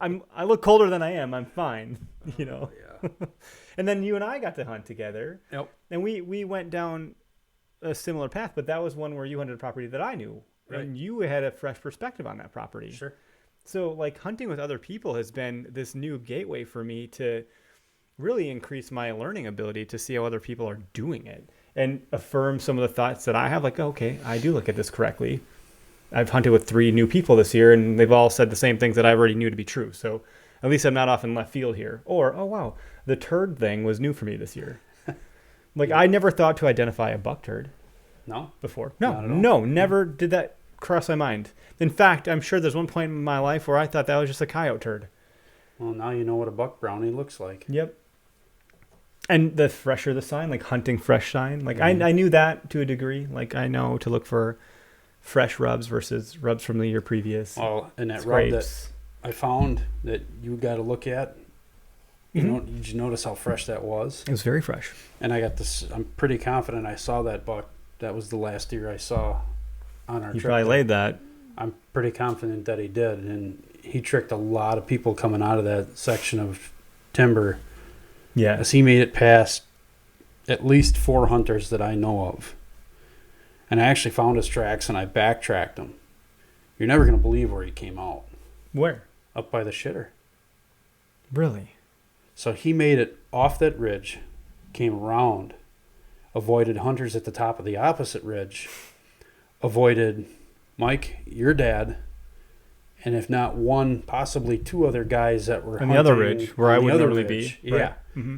I look colder than I am. I'm fine. You know. Yeah. And then you and I got to hunt together. Yep. And we went down a similar path, but that was one where you hunted a property that I knew, Right. and you had a fresh perspective on that property. Sure. So like hunting with other people has been this new gateway for me to really increase my learning ability to see how other people are doing it and affirm some of the thoughts that I have. Like, okay, I do look at this correctly. I've hunted with 3 new people this year, and they've all said the same things that I already knew to be true. So at least I'm not off in left field here. Or, oh, wow, the turd thing was new for me this year. Like, I never thought to identify a buck turd No. before. Not at all. No, never did that cross my mind. In fact, I'm sure there's one point in my life where I thought that was just a coyote turd. Well, now you know what a buck brownie looks like. Yep. And the fresher the sign, like hunting fresh sign, like Mhm. I knew that to a degree. Like I know to look for fresh rubs versus rubs from the year previous. Well, and that rub that Scrapes. I found that you got to look at. You Mhm. know, did you notice how fresh that was? It was very fresh. And I got this. I'm pretty confident I saw that buck. That was the last deer I saw on our You trip. probably there. laid that. I'm pretty confident that he did, and he tricked a lot of people coming out of that section of timber, Yeah. as he made it past at least 4 hunters that I know of. And I actually found his tracks, and I backtracked them. You're never going to believe where he came out, Where? up by the shitter. Really? So he made it off that ridge, came around, avoided hunters at the top of the opposite ridge, avoided Mike, your dad, and if not one, possibly 2 other guys that were On the other hunting ridge, where on I the would other normally ridge. be. Yeah. Right. Mm-hmm.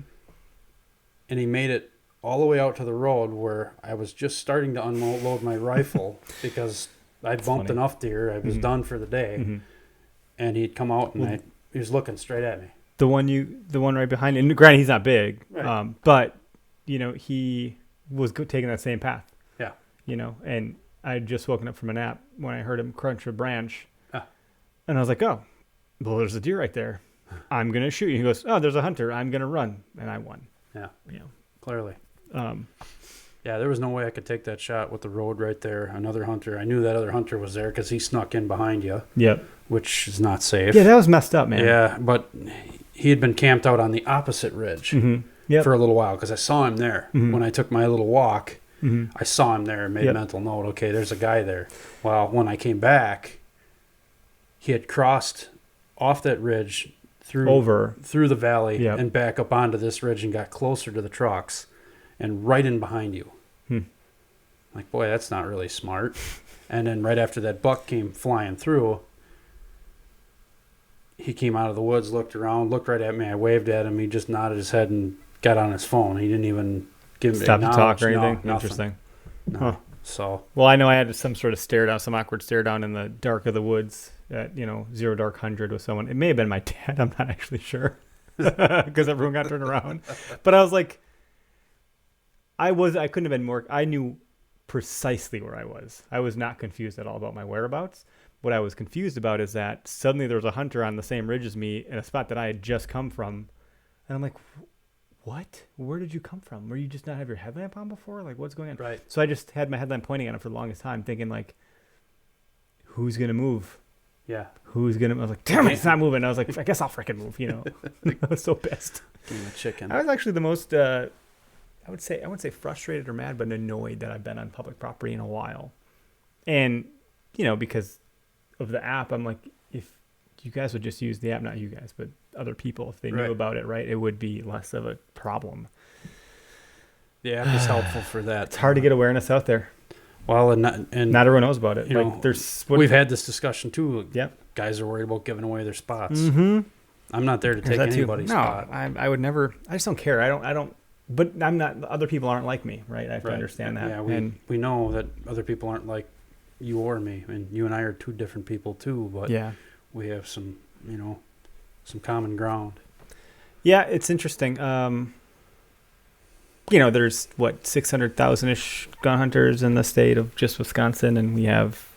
And he made it all the way out to the road where I was just starting to unload my rifle because I bumped funny. enough deer. I was Mhm. done for the day. Mm-hmm. And he'd come out and Well- he was looking straight at me. The one right behind. And granted, he's not big. Right. But you know he was taking that same path. Yeah. You know, and I had just woken up from a nap when I heard him crunch a branch. Ah. And I was like, oh, well, there's a deer right there. I'm going to shoot you. He goes, oh, there's a hunter. I'm going to run. And I won. Yeah. You Clearly. know, Yeah, there was no way I could take that shot with the road right there. Another hunter. I knew that other hunter was there because he snuck in behind you, yep. which is not safe. Yeah, that was messed up, man. Yeah, but he had been camped out on the opposite ridge Mm-hmm. Yep. for a little while because I saw him there. Mhm. When I took my little walk, Mm-hmm. I saw him there and made Yep. a mental note. Okay, there's a guy there. Well, when I came back, he had crossed off that ridge through the valley Yep. and back up onto this ridge and got closer to the trucks and right in behind you. Hmm. Like, boy, that's not really smart. And then right after that buck came flying through, he came out of the woods, looked around, looked right at me. I waved at him. He just nodded his head and got on his phone. He didn't even give me Stop to talk or no, anything. nothing. Interesting. No. Huh. So, Well, I know I had some sort of stare down, some awkward stare down in the dark of the woods at, 0 dark 100 with someone. It may have been my dad. I'm not actually sure because everyone got turned around. But I was like, I couldn't have been more. I knew precisely where I was. I was not confused at all about my whereabouts. What I was confused about is that suddenly there was a hunter on the same ridge as me in a spot that I had just come from. And I'm like, what? Where did you come from? Were you just not have your headlamp on before? Like, what's going on? right. So I just had my headlamp pointing at him for the longest time, thinking like, who's going to move? Yeah. Who's going to, I was like, damn it, it's not moving. I was like, I guess I'll freaking move, I was so pissed. Give him a chicken. I was actually the most, I wouldn't say frustrated or mad, but annoyed that I've been on public property in a while. And, because of the app, I'm like, if you guys would just use the app, not you guys, but other people, if they knew Right. about it, right, it would be less of a problem. The app is helpful for that. It's hard to get awareness out there. Well, and Not everyone knows about it. You Like, know, there's, we've had this discussion too. Yep. Guys are worried about giving away their spots. Mm-hmm. I'm not there to take anybody's no, spot. I would never. I just don't care. I don't. But I'm not. Other people aren't like me, right? I have to Right. understand that. Yeah, and we know that other people aren't like you or me, and you and I are 2 different people too. But yeah, we have some common ground. yeah, it's interesting. There's 600,000 ish gun hunters in the state of just Wisconsin, and we have,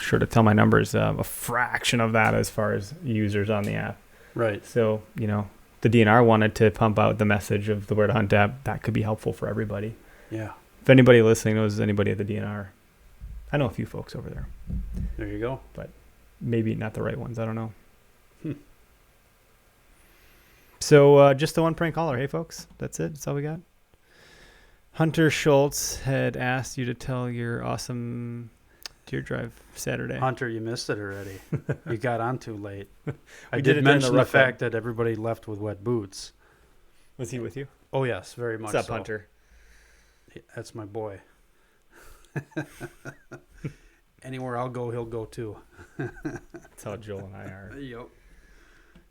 sure to tell my numbers, a fraction of that as far as users on the app. Right. So the DNR wanted to pump out the message of the Where to Hunt app. That could be helpful for everybody. Yeah. If anybody listening knows anybody at the DNR, I know a few folks over there. There you go. maybe not the right ones. I don't know. Hmm. So just the one prank caller. Hey, folks, that's it. That's all we got. Hunter Schultz had asked you to tell your awesome deer drive Saturday. Hunter, you missed it already. You got on too late. I did it did during mention the the rough fact that everybody left with wet boots. Was he with you? Oh, yes, very much What's up, so. Hunter? That's my boy. Anywhere I'll go, he'll go too. That's how Joel and I are. Yep.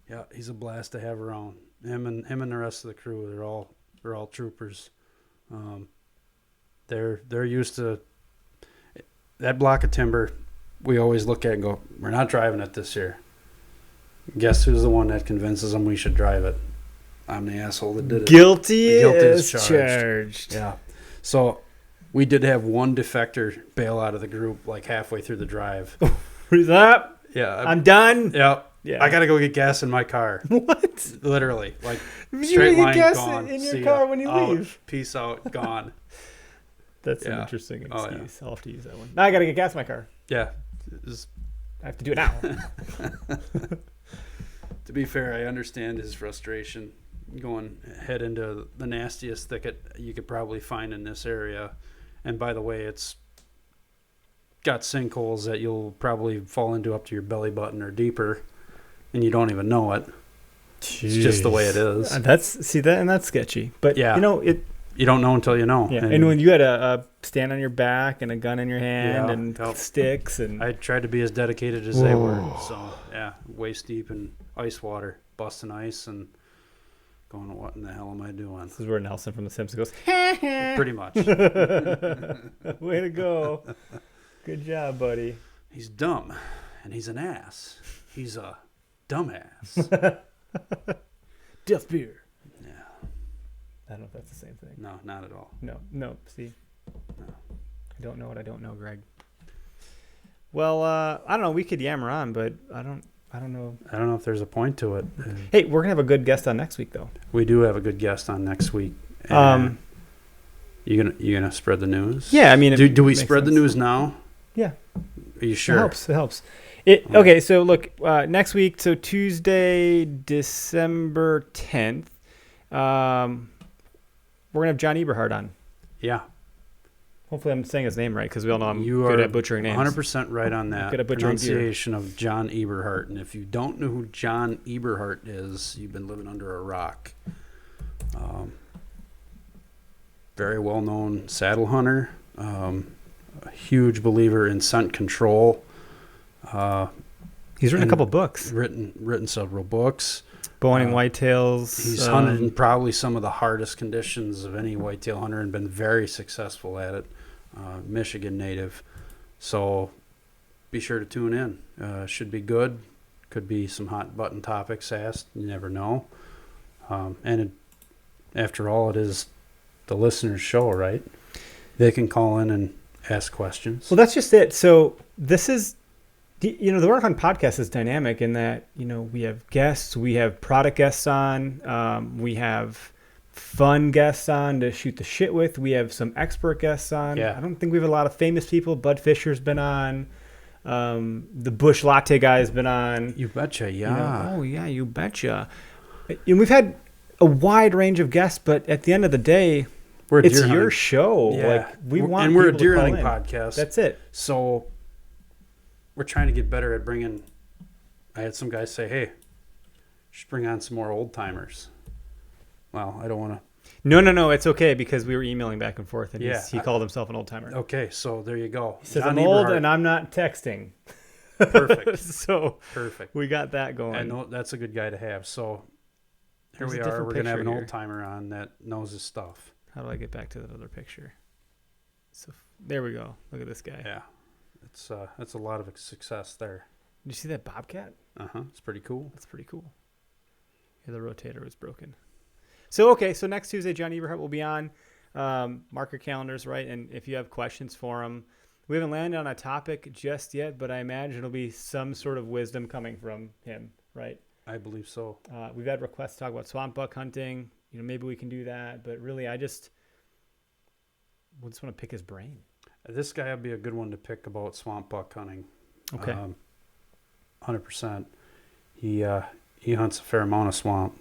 Yeah, he's a blast to have around. Him and the rest of the crew, they're all troopers. They're used to that block of timber. We always look at and go, we're not driving it this year. Guess who's the one that convinces them we should drive it? I'm the asshole that did it. Guilty Guilty as charged. Yeah. So we did have one defector bail out of the group like halfway through the drive. What's up? Yeah. I'm done. Yeah. Yeah. I got to go get gas in my car. What? Literally. Like You straight get line gas gone. in your See car ya. when you Out. leave. Peace out. Gone. That's an Yeah. interesting Oh, yeah. excuse. I'll have to use that one. Now I got to get gas in my car. Yeah. Just, I have to do it now. to be fair, I understand his frustration going head into the nastiest thicket you could probably find in this area. And by the way, it's got sinkholes that you'll probably fall into up to your belly button or deeper, and you don't even know it. It's just the way it is. That's sketchy. But Yeah. you know it. You don't know until you know. Yeah. And when you had a stand on your back and a gun in your hand Yeah, and yep. sticks and I tried to be as dedicated as they were. So yeah, waist deep in ice water, busting ice, and going, what in the hell am I doing? this is where Nelson from The Simpsons goes. Pretty much. Way to go! Good job, buddy. He's dumb, and he's an ass. He's a dumbass. Death beer. Yeah. I don't know if that's the same thing. No, not at all. No. See, No. I don't know what I don't know, Greg. Well, I don't know. We could yammer on, but I don't know. I don't know if there's a point to it. Hey, we're gonna have a good guest on next week, though. We do have a good guest on next week. Um, you gonna spread the news? Yeah, I mean, Do we makes spread the sense. news now? Yeah. Are you sure? It helps. Okay, so look, next week, so Tuesday, December 10th, we're gonna have John Eberhard on. Yeah. Hopefully, I'm saying his name right because we all know I'm You good are at butchering names. 100% right on that Good at butchering deer. pronunciation of John Eberhart. And if you don't know who John Eberhart is, you've been living under a rock. Very well-known saddle hunter. A huge believer in scent control. He's written a and couple books. Written several books. Bowing whitetails. He's hunted in probably some of the hardest conditions of any whitetail hunter and been very successful at it. Michigan native. So be sure to tune in. Should be good. Could be some hot button topics asked. You never know. After all, it is the listener's show, right? They can call in and ask questions. Well, that's just it. So this is, the Work On podcast is dynamic in that, we have guests, we have product guests on, we have fun guests on to shoot the shit with. We have some expert guests on. Yeah. I don't think we have a lot of famous people. Bud Fisher's been on. The Bush Latte guy's been on. You betcha, yeah. You betcha. And we've had a wide range of guests, but at the end of the day, We're a it's deer your hunting- show. Yeah. Like we're a we're a people to deer call hunting in. podcast. That's it. So we're trying to get better at bringing. I had some guys say, "Hey, you should bring on some more old timers." Well, I don't want to. No. It's okay because we were emailing back and forth, and Yeah, he called himself an old timer. Okay, so there you go. He says John I'm old Eberhart. and I'm not texting. Perfect. So Perfect. we got that going. I know that's a good guy to have. So here There's we a are. different We're gonna have an picture old timer on that knows his stuff. How do I get back to that other picture? So there we go. Look at this guy. Yeah, it's a lot of success there. Did you see that bobcat? It's pretty cool. That's pretty cool. Yeah, the rotator was broken. So next Tuesday, John Eberhart will be on. Mark your calendars, right? And if you have questions for him, we haven't landed on a topic just yet, but I imagine it'll be some sort of wisdom coming from him, right? I believe so. We've had requests to talk about swamp buck hunting. Maybe we can do that, but really, we just want to pick his brain. This guy would be a good one to pick about swamp buck hunting. Okay. 100%. He hunts a fair amount of swamp.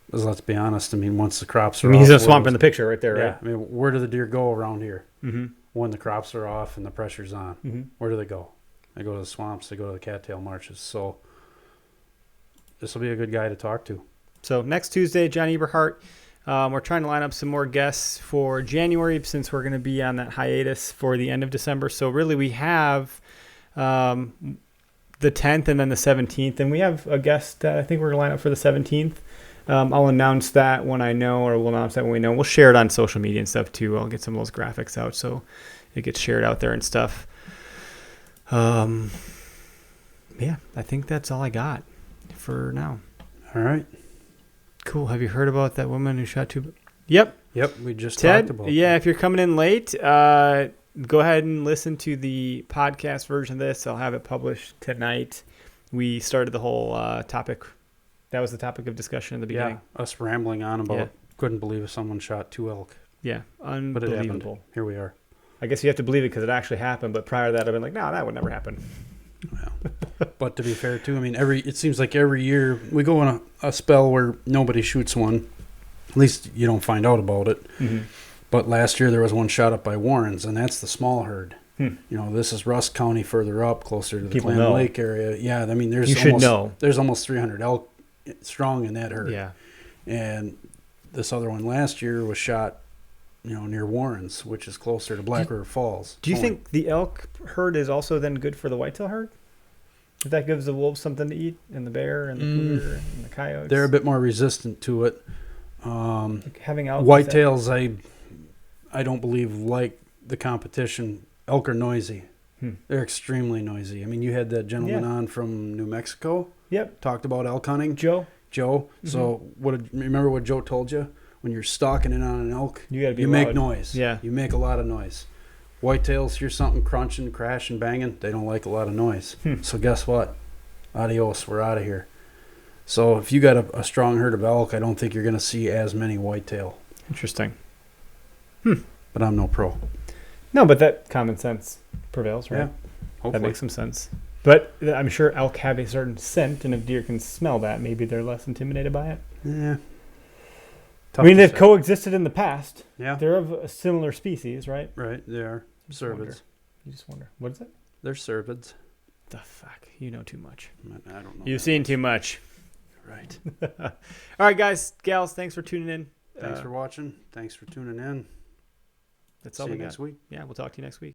Because let's be honest, I mean, once the crops are He's off, a swamp in the picture right there, yeah, right? I mean, where do the deer go around here? Mm-hmm. When the crops are off and the pressure's on, Mm-hmm. where do they go? They go to the swamps. They go to the cattail marshes. So this will be a good guy to talk to. So next Tuesday, John Eberhart. We're trying to line up some more guests for January since we're going to be on that hiatus for the end of December. So really we have the 10th and then the 17th. And we have a guest that I think we're going to line up for the 17th. I'll announce that when I know, or we'll announce that when we know. We'll share it on social media and stuff too. I'll get some of those graphics out so it gets shared out there and stuff. Yeah, I think that's all I got for now. All right. Cool. Have you heard about that woman who shot two? Yep. Yep. We just Ted, talked about yeah, that. if you're coming in late, go ahead and listen to the podcast version of this. I'll have it published tonight. We started the whole topic. That was the topic of discussion in the beginning. Yeah. Us rambling on about Yeah. couldn't believe someone shot 2 elk. Yeah. But it happened. Unbelievable. Here we are. I guess you have to believe it because it actually happened. But prior to that, I've been like, no, that would never happen. But to be fair, too, I mean, it seems like every year we go on a spell where nobody shoots one. At least you don't find out about it. Mm-hmm. But last year there was one shot up by Warrens, and that's the small herd. You know, this is Rusk County further up, closer to the People Clam know. Lake area. Yeah, I mean, You should almost, know. There's almost 300 elk strong in that herd. Yeah. And this other one last year was shot, you know, near Warrens, which is closer to Black River Falls. Do you Only- think the elk herd is also then good for the whitetail herd? If that gives the wolves something to eat, and the bear, and the cougar, and the coyotes? they're a bit more resistant to it? Like having elk. Whitetails, I don't believe like the competition. Elk are noisy. They're extremely noisy. I mean, you had that gentleman on from New Mexico. Yep. Talked about elk hunting. Joe. So remember what Joe told you? When you're stalking in on an elk, You gotta be you loud. make noise. Yeah. You make a lot of noise. Whitetails hear something crunching, crashing, banging. They don't like a lot of noise. So guess what? Adios. We're out of here. So if you got a strong herd of elk, I don't think you're going to see as many whitetail. Interesting. But I'm no pro. No, but that common sense prevails, right? Yeah. That Hopefully. makes some sense. But I'm sure elk have a certain scent, and if deer can smell that, maybe they're less intimidated by it. Yeah. I mean, they've coexisted in the past. Yeah. They're of a similar species, right? Right. They are just wonder. cervids. You just wonder. What is it? They're cervids. The fuck? You know too much. I don't know. You've that seen much. too much. Right. All right, guys, gals, thanks for tuning in. Thanks for watching. Thanks for tuning in. That's all See we you got. next week. Yeah, we'll talk to you next week.